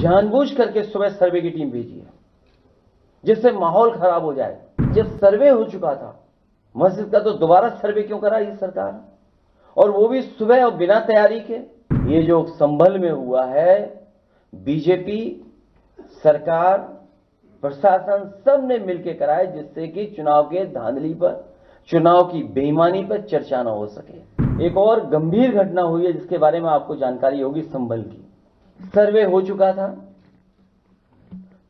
जानबूझ करके सुबह सर्वे की टीम भेजी है जिससे माहौल खराब हो जाए। जब सर्वे हो चुका था मस्जिद का तो दोबारा सर्वे क्यों करा ये सरकार, और वो भी सुबह और बिना तैयारी के। ये जो संभल में हुआ है, बीजेपी सरकार प्रशासन सब ने मिलकर कराया जिससे कि चुनाव के धांधली पर, चुनाव की बेईमानी पर चर्चा न हो सके। एक और गंभीर घटना हुई है जिसके बारे में आपको जानकारी होगी। संभल की सर्वे हो चुका था,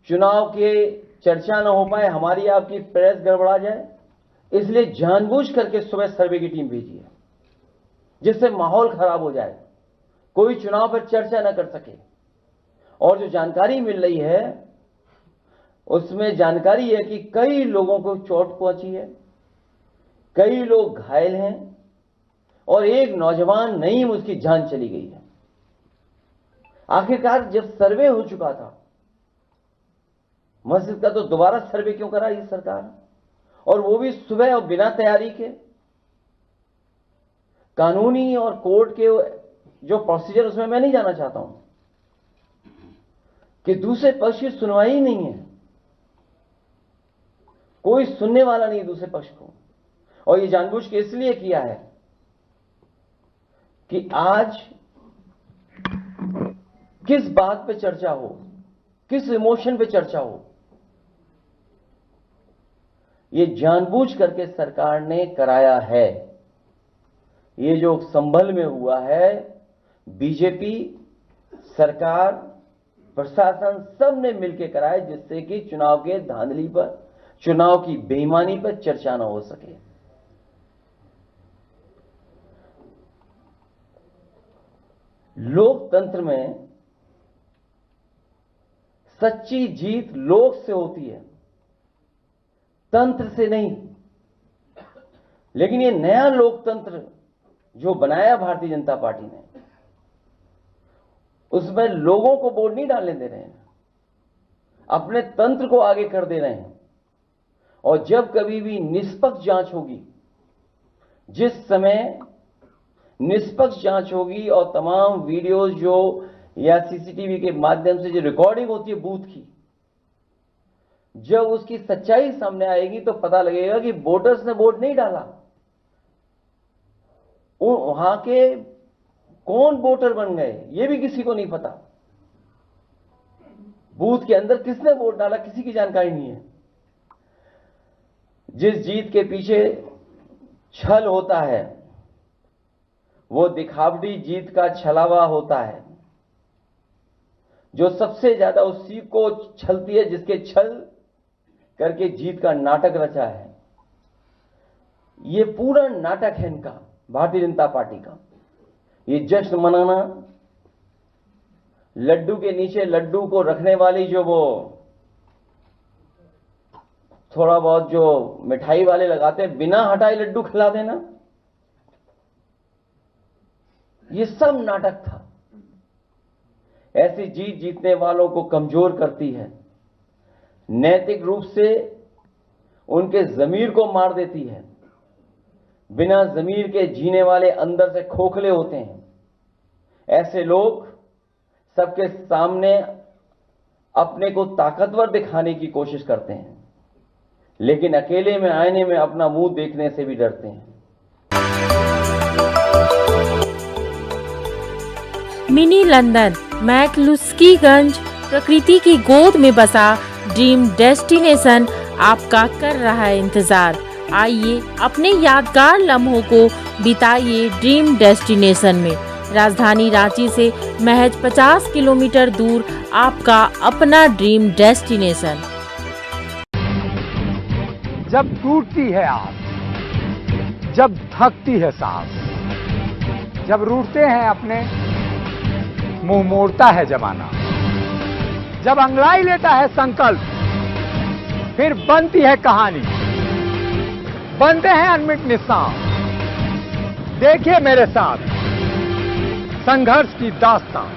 चुनाव के चर्चा न हो पाए, हमारी आपकी प्रेस गड़बड़ा जाए, इसलिए जानबूझ करके सुबह सर्वे की टीम भेजी है जिससे माहौल खराब हो जाए, कोई चुनाव पर चर्चा न कर सके। और जो जानकारी मिल रही है उसमें जानकारी है कि कई लोगों को चोट पहुंची है, कई लोग घायल हैं और एक नौजवान नईम उसकी जान चली गई है। आखिरकार जब सर्वे हो चुका था मस्जिद का तो दोबारा सर्वे क्यों करा ये सरकार, और वो भी सुबह और बिना तैयारी के। कानूनी और कोर्ट के जो प्रोसीजर उसमें मैं नहीं जाना चाहता हूं कि दूसरे पक्ष की सुनवाई ही नहीं है, कोई सुनने वाला नहीं दूसरे पक्ष को। और ये जानबूझ के इसलिए किया है कि आज किस बात पे चर्चा हो, किस इमोशन पे चर्चा हो, ये जानबूझ करके सरकार ने कराया है। ये जो संभल में हुआ है, बीजेपी सरकार प्रशासन सब ने मिलकर कराया जिससे कि चुनाव के धांधली पर, चुनाव की बेईमानी पर चर्चा न हो सके। लोकतंत्र में सच्ची जीत लोक से होती है, तंत्र से नहीं। लेकिन ये नया लोकतंत्र जो बनाया भारतीय जनता पार्टी ने, उसमें लोगों को वोट नहीं डालने दे रहे हैं, अपने तंत्र को आगे कर दे रहे हैं। और जब कभी भी निष्पक्ष जांच होगी, जिस समय निष्पक्ष जांच होगी और तमाम वीडियोज जो या सीसीटीवी के माध्यम से जो रिकॉर्डिंग होती है बूथ की, जब उसकी सच्चाई सामने आएगी तो पता लगेगा कि वोटर्स ने वोट नहीं डाला, वहां के कौन वोटर बन गए ये भी किसी को नहीं पता। बूथ के अंदर किसने वोट डाला किसी की जानकारी नहीं है। जिस जीत के पीछे छल होता है वो दिखावटी जीत का छलावा होता है। जो सबसे ज्यादा उस सीट को छलती है जिसके छल करके जीत का नाटक रचा है। ये पूरा नाटक है इनका, भारतीय जनता पार्टी का। ये जश्न मनाना, लड्डू के नीचे लड्डू को रखने वाली जो वो थोड़ा बहुत जो मिठाई वाले लगाते हैं, बिना हटाए लड्डू खिला देना, ये सब नाटक था। ऐसी जीत जीतने वालों को कमजोर करती है, नैतिक रूप से उनके जमीर को मार देती है। बिना जमीर के जीने वाले अंदर से खोखले होते हैं। ऐसे लोग सबके सामने अपने को ताकतवर दिखाने की कोशिश करते हैं, लेकिन अकेले में आईने में अपना मुंह देखने से भी डरते हैं। मिनी लंदन मैक्लुस्कीगंज प्रकृति की गोद में बसा ड्रीम डेस्टिनेशन आपका कर रहा है इंतजार। आइए अपने यादगार लम्हों को बिताइए ड्रीम डेस्टिनेशन में। राजधानी रांची से महज 50 किलोमीटर दूर आपका अपना ड्रीम डेस्टिनेशन। जब टूटती है आस, जब थकती है सांस, जब रूठते हैं अपने, मुंह मोड़ता है जमाना, जब अंगड़ाई लेता है संकल्प, फिर बनती है कहानी, बनते हैं अनमिट निशान। देखिए मेरे साथ संघर्ष की दास्तान।